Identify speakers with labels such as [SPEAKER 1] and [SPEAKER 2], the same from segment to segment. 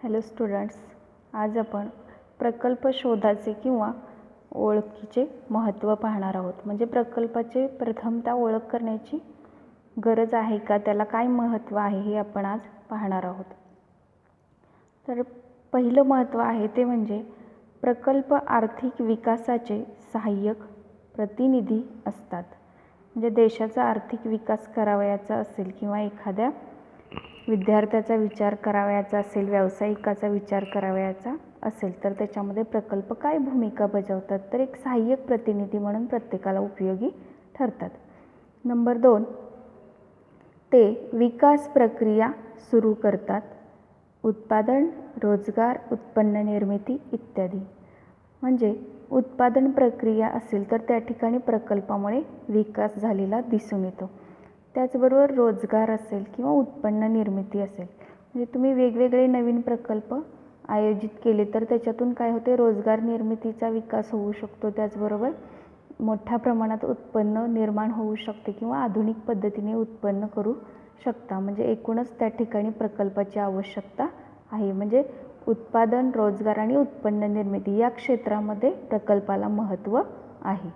[SPEAKER 1] Hello students, आज आपण प्रकल्प शोधाचे किंवा ओळखीचे महत्त्व पाहणार आहोत. म्हणजे प्रकल्पाचे प्रथमतः ओळख करण्याची गरज आहे का, त्याला काय महत्त्व आहे हे आपण आज पाहणार आहोत. तर पहिलं महत्त्व आहे ते म्हणजे प्रकल्प आर्थिक विकासाचे सहाय्यक प्रतिनिधी असतात. म्हणजे देशाचा आर्थिक विकास करावयाचा असेल किंवा एखाद्या विद्यार्थ्याचा विचार करावयाचा असेल, व्यावसायिकाचा विचार करावयाचा असेल तर त्याच्यामध्ये प्रकल्प काय भूमिका बजावतात, तर एक सहाय्यक प्रतिनिधी म्हणून प्रत्येकाला उपयोगी ठरतात. नंबर 2, ते विकास प्रक्रिया सुरू करतात. उत्पादन, रोजगार, उत्पन्न निर्मिती इत्यादी. म्हणजे उत्पादन प्रक्रिया असेल तर त्या ठिकाणी प्रकल्पामुळे विकास झालेला दिसून येतो. त्याचबरोबर रोजगार असेल किंवा उत्पन्न निर्मिती असेल, म्हणजे तुम्ही वेगवेगळे नवीन प्रकल्प आयोजित केले तर त्याच्यातून काय होते, रोजगार निर्मितीचा विकास होऊ शकतो. त्याचबरोबर मोठ्या प्रमाणात उत्पन्न निर्माण होऊ शकते किंवा आधुनिक पद्धतीने उत्पन्न करू शकता. म्हणजे एकूणच त्या ठिकाणी प्रकल्पाची आवश्यकता आहे. म्हणजे उत्पादन, रोजगार आणि उत्पन्न निर्मिती या क्षेत्रामध्ये प्रकल्पाला महत्त्व आहे.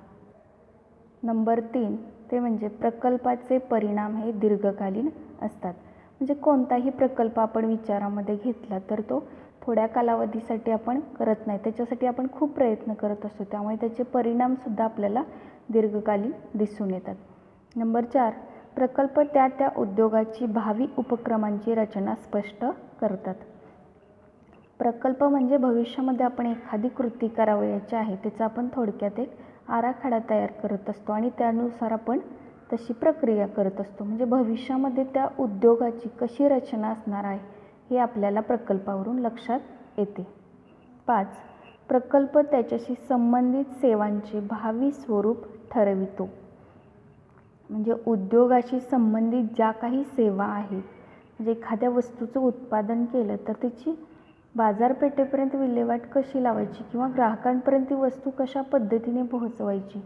[SPEAKER 1] नंबर 3, ते म्हणजे प्रकल्पाचे परिणाम हे दीर्घकालीन असतात. म्हणजे कोणताही प्रकल्प आपण विचारामध्ये घेतला तर तो थोड्या कालावधीसाठी आपण करत नाही, त्याच्यासाठी आपण खूप प्रयत्न करत असतो. त्यामुळे त्याचे परिणामसुद्धा आपल्याला दीर्घकालीन दिसून येतात. नंबर 4, प्रकल्प त्या उद्योगाची भावी उपक्रमांची रचना स्पष्ट करतात. प्रकल्प म्हणजे भविष्यामध्ये आपण एखादी कृती करावयाची आहे त्याचा आपण थोडक्यात एक आराखडा तयार करत असतो आणि त्यानुसार आपण तशी प्रक्रिया करत असतो. म्हणजे भविष्यामध्ये त्या उद्योगाची कशी रचना असणार आहे हे आपल्याला प्रकल्पावरून लक्षात येते. 5, प्रकल्प त्याच्याशी संबंधित सेवांचे भावी स्वरूप ठरवितो. म्हणजे उद्योगाशी संबंधित ज्या काही सेवा आहेत, म्हणजे एखाद्या वस्तूचं उत्पादन केलं तर त्याची बाजारपेठेपर्यंत विल्हेवाट कशी लावायची किंवा ग्राहकांपर्यंत ती वस्तू कशा पद्धतीने पोहोचवायची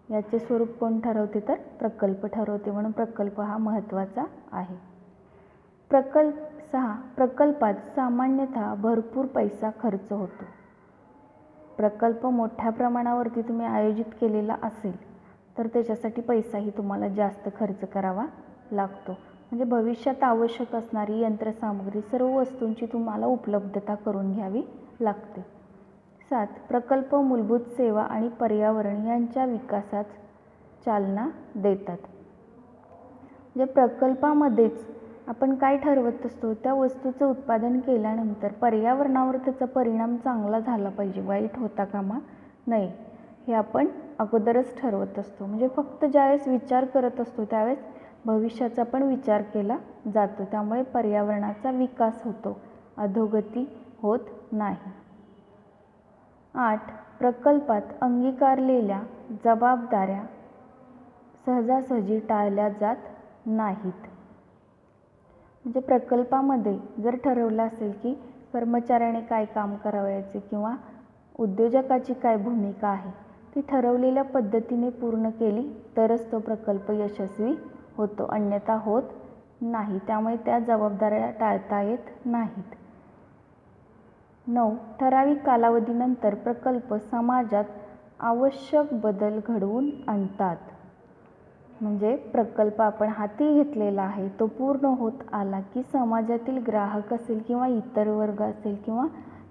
[SPEAKER 1] याचे स्वरूप कोण ठरवते, तर प्रकल्प ठरवते. म्हणून प्रकल्प हा महत्त्वाचा आहे. 6, प्रकल्पात सामान्यतः भरपूर पैसा खर्च होतो. प्रकल्प मोठ्या प्रमाणावरती तुम्ही आयोजित केलेला असेल तर त्याच्यासाठी पैसाही तुम्हाला जास्त खर्च करावा लागतो. म्हणजे भविष्यात आवश्यक असणारी यंत्रसामुग्री, सर्व वस्तूंची तुम्हाला उपलब्धता करून घ्यावी लागते. 7, प्रकल्प मूलभूत सेवा आणि पर्यावरण यांच्या विकासात चालना देतात. म्हणजे प्रकल्पामध्येच आपण काय ठरवत असतो, त्या वस्तूचं उत्पादन केल्यानंतर पर्यावरणावर त्याचा परिणाम चांगला झाला पाहिजे, वाईट होता कामा नये, हे आपण अगोदरच ठरवत असतो. म्हणजे फक्त ज्यावेळेस विचार करत असतो त्यावेळेस भविष्याचा पण विचार केला जातो. त्यामुळे पर्यावरणाचा विकास होतो, अधोगती होत नाही. 8, प्रकल्पात अंगीकारलेल्या जबाबदाऱ्या सहजासहजी टाळल्या जात नाहीत. म्हणजे प्रकल्पामध्ये जर ठरवलं असेल की कर्मचाऱ्याने काय काम करावयाचे किंवा उद्योजकाची काय भूमिका आहे, ती ठरवलेल्या पद्धतीने पूर्ण केली तरच तो प्रकल्प यशस्वी होतो, अन्यथा होत नाही. त्यामुळे त्या जबाबदाऱ्या टाळता येत नाहीत. 9, ठराविक कालावधीनंतर प्रकल्प समाजात आवश्यक बदल घडवून आणतात. म्हणजे प्रकल्प आपण हाती घेतलेला आहे तो पूर्ण होत आला की समाजातील ग्राहक असेल किंवा इतर वर्ग असेल किंवा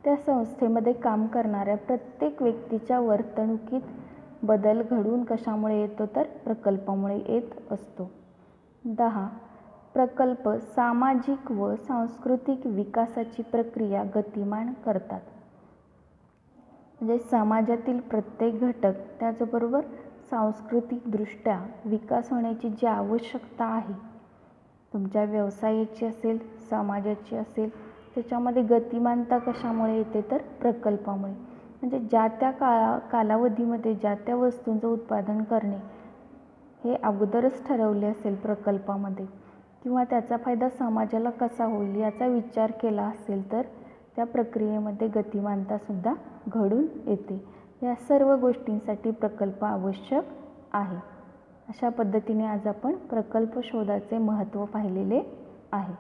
[SPEAKER 1] त्या संस्थेमध्ये काम करणाऱ्या प्रत्येक व्यक्तीच्या वर्तणुकीत बदल घडून कशामुळे येतो, तर प्रकल्पामुळे येत असतो. 10, प्रकल्प सामाजिक व सांस्कृतिक विकासाची प्रक्रिया गतिमान करतात. म्हणजे समाजातील प्रत्येक घटक, त्याचबरोबर सांस्कृतिकदृष्ट्या विकास होण्याची जी आवश्यकता आहे, तुमच्या व्यवसायाची असेल, समाजाची असेल, त्याच्यामध्ये गतिमानता कशामुळे येते, तर प्रकल्पामुळे. म्हणजे ज्या त्या कालावधीमध्ये ज्या त्या वस्तूंचं उत्पादन करणे हे अगोदरच ठरवले असेल प्रकल्पामध्ये किंवा त्याचा फायदा समाजाला कसा होईल याचा विचार केला असेल तर त्या प्रक्रियेमध्ये गतिमानतासुद्धा घडून येते. या सर्व गोष्टींसाठी प्रकल्प आवश्यक आहे. अशा पद्धतीने आज आपण प्रकल्प शोधाचे महत्त्व पाहिलेले आहे.